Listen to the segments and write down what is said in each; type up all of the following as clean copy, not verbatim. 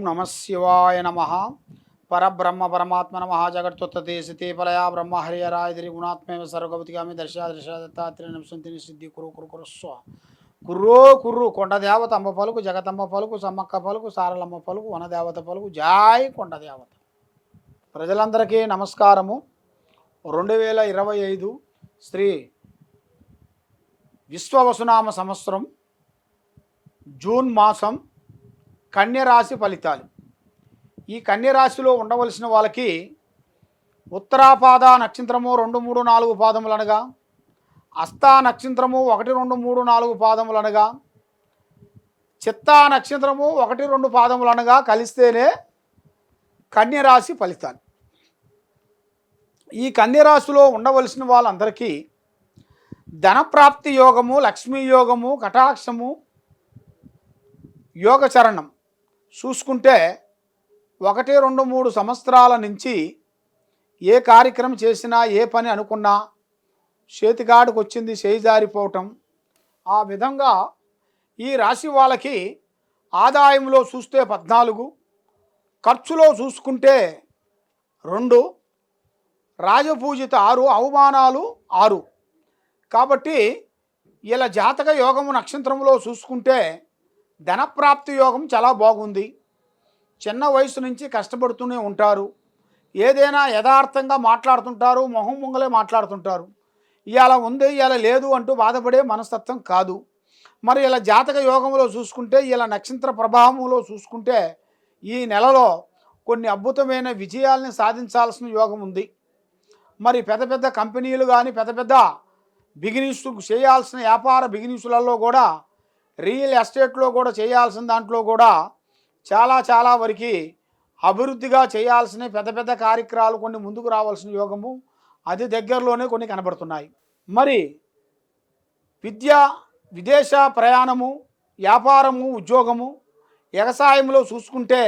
నమ శివాయ నమ. పరబ్రహ్మ పరమాత్మ నమ. జగత్తుత్తే స్థితిపలయా బ్రహ్మ హరియరాయదిరి గుణాత్మేవ సర్వగతిగామి దర్శా నిమిషంతిని సిద్ధి కురు కురు కురు స్వ కుర్రో కుర్రు కొండదేవత అమ్మ పలుకు, జగతమ్మ పలుకు, సమ్మక్క పలుకు, సారలమ్మ పలుకు, వనదేవత పలుకు. జాయ్ కొండదేవత. ప్రజలందరికీ నమస్కారము. 2025 శ్రీ విశ్వవసునామ సంవత్సరం జూన్ మాసం కన్యరాశి ఫలితాలు. ఈ కన్యరాశిలో ఉండవలసిన వాళ్ళకి ఉత్తరాపాద నక్షత్రము 2, 3, 4 పాదములు అనగా, హస్తా నక్షత్రము 1, 2, 3, 4 పాదములు అనగా, చిత్తా నక్షత్రము 1, 2 పాదములు అనగా కలిస్తేనే కన్యరాశి ఫలితాలు. ఈ కన్యరాశిలో ఉండవలసిన వాళ్ళందరికీ ధనప్రాప్తి యోగము, లక్ష్మీ యోగము, కటాక్షము, యోగచరణం చూసుకుంటే 1, 2, 3 సంవత్సరాల నుంచి ఏ కార్యక్రమం చేసినా, ఏ పని అనుకున్నా చేతికాడికి వచ్చింది, చేయిజారిపోవటం. ఆ విధంగా ఈ రాశి వాళ్ళకి ఆదాయంలో చూస్తే 14, ఖర్చులో చూసుకుంటే 2, రాజపూజిత 6, అవమానాలు 6. కాబట్టి ఇలా జాతక యోగము నక్షత్రంలో చూసుకుంటే ధనప్రాప్తి యోగం చాలా బాగుంది. చిన్న వయసు నుంచి కష్టపడుతూనే ఉంటారు. ఏదైనా యథార్థంగా మాట్లాడుతుంటారు, మొహం ముంగలే మాట్లాడుతుంటారు. ఇవాళ ఉంది, ఇవాళ లేదు అంటూ బాధపడే మనస్తత్వం కాదు. మరి ఇలా జాతక యోగంలో చూసుకుంటే, ఇలా నక్షత్ర ప్రభావంలో చూసుకుంటే ఈ నెలలో కొన్ని అద్భుతమైన విజయాల్ని సాధించాల్సిన యోగం ఉంది. మరి పెద్ద పెద్ద కంపెనీలు కానీ, పెద్ద పెద్ద బిజినెస్ చేయాల్సిన వ్యాపార బిజినెస్లలో కూడా, రియల్ ఎస్టేట్లో కూడా చేయాల్సిన దాంట్లో కూడా చాలా వరకు అభివృద్ధిగా చేయాల్సిన పెద్ద పెద్ద కార్యక్రమాలు కొన్ని ముందుకు రావాల్సిన యోగము అది దగ్గరలోనే కొన్ని కనబడుతున్నాయి. మరి విద్య, విదేశ ప్రయాణము, వ్యాపారము, ఉద్యోగము, వ్యవసాయంలో చూసుకుంటే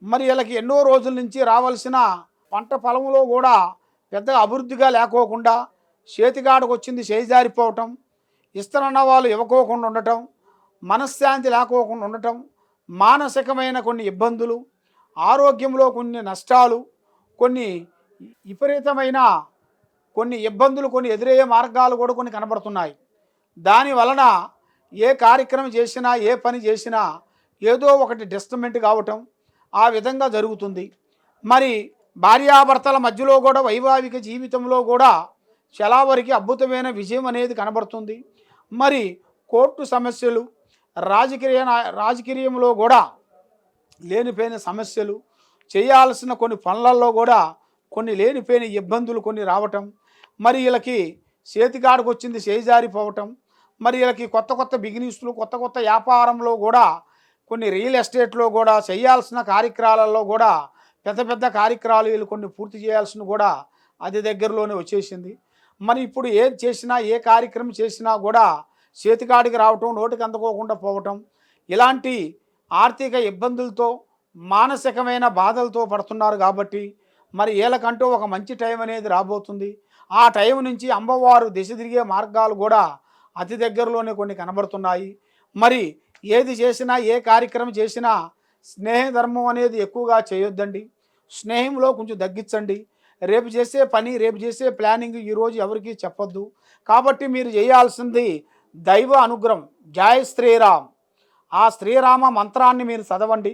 మరి వీళ్ళకి ఎన్నో రోజుల నుంచి రావాల్సిన పంట పొలంలో కూడా పెద్దగా అభివృద్ధిగా లేకోకుండా, చేతిగాడికి వచ్చింది చేయిజారిపోవటం, ఇస్తారన్న వాళ్ళు ఇవ్వకోకుండా ఉండటం, మనశ్శాంతి లేకోకుండా ఉండటం, మానసికమైన కొన్ని ఇబ్బందులు, ఆరోగ్యంలో కొన్ని నష్టాలు, కొన్ని విపరీతమైన కొన్ని ఇబ్బందులు, కొన్ని ఎదురయ్యే మార్గాలు కూడా కొన్ని కనబడుతున్నాయి. దాని వలన ఏ కార్యక్రమం చేసినా, ఏ పని చేసినా ఏదో ఒకటి డిస్టర్బెంట్ కావటం ఆ విధంగా జరుగుతుంది. మరి భార్యాభర్తల మధ్యలో కూడా వైవాహిక జీవితంలో కూడా చాలా వరకు అద్భుతమైన విజయం అనేది కనబడుతుంది. మరి కోర్టు సమస్యలు, రాజకీయంలో కూడా లేనిపోయిన సమస్యలు, చేయాల్సిన కొన్ని పనులలో కూడా కొన్ని లేనిపోయిన ఇబ్బందులు కొన్ని రావటం, మరి వీళ్ళకి చేతికాడికి వచ్చింది చేయిజారిపోవటం, మరి వీళ్ళకి కొత్త బిజినెస్లు, కొత్త వ్యాపారంలో కూడా, కొన్ని రియల్ ఎస్టేట్లో కూడా చేయాల్సిన కార్యక్రమాలలో కూడా పెద్ద కార్యక్రమాలు వీళ్ళు కొన్ని పూర్తి చేయాల్సిన కూడా అది దగ్గరలోనే వచ్చేసింది. మరి ఇప్పుడు ఏది చేసినా, ఏ కార్యక్రమం చేసినా కూడా చేతికాడికి రావటం, నోటికి అందుకోకుండా పోవటం, ఇలాంటి ఆర్థిక ఇబ్బందులతో, మానసికమైన బాధలతో పడుతున్నారు. కాబట్టి మరి వీళ్ళకంటూ ఒక మంచి టైం అనేది రాబోతుంది. ఆ టైం నుంచి అమ్మవారు దిశ తిరిగే మార్గాలు కూడా అతి దగ్గరలోనే కొన్ని కనబడుతున్నాయి. మరి ఏది చేసినా, ఏ కార్యక్రమం చేసినా స్నేహధర్మం అనేది ఎక్కువగా చేయొద్దండి. స్నేహంలో కొంచెం తగ్గించండి. రేపు చేసే పని, రేపు చేసే ప్లానింగ్ ఈరోజు ఎవరికి చెప్పొద్దు. కాబట్టి మీరు చేయాల్సింది దైవ అనుగ్రహం. జై శ్రీరామ్. ఆ శ్రీరామ మంత్రాన్ని మీరు చదవండి.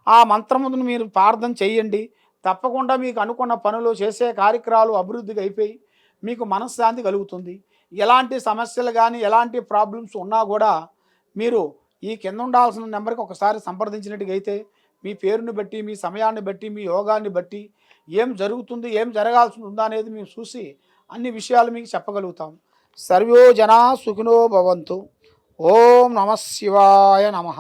ఆ మంత్రమును మీరు ప్రార్థన చేయండి. తప్పకుండా మీకు అనుకున్న పనులు, చేసే కార్యక్రమాలు అభివృద్ధిగా అయిపోయి మీకు మనశ్శాంతి కలుగుతుంది. ఎలాంటి సమస్యలు కానీ, ఎలాంటి ప్రాబ్లమ్స్ ఉన్నా కూడా మీరు ఈ కింద ఉండాల్సిన నెంబర్కి ఒకసారి సంప్రదించినట్టుగైతే మీ పేరుని బట్టి, మీ సమయాన్ని బట్టి, మీ యోగాన్ని బట్టి ఏం జరుగుతుంది, ఏం జరగాల్సి ఉందా అనేది మేము చూసి అన్ని విషయాలు మీకు చెప్పగలుగుతాం. సర్వో జనా సుఖినో భవంతు. ఓం నమ శివాయ నమః.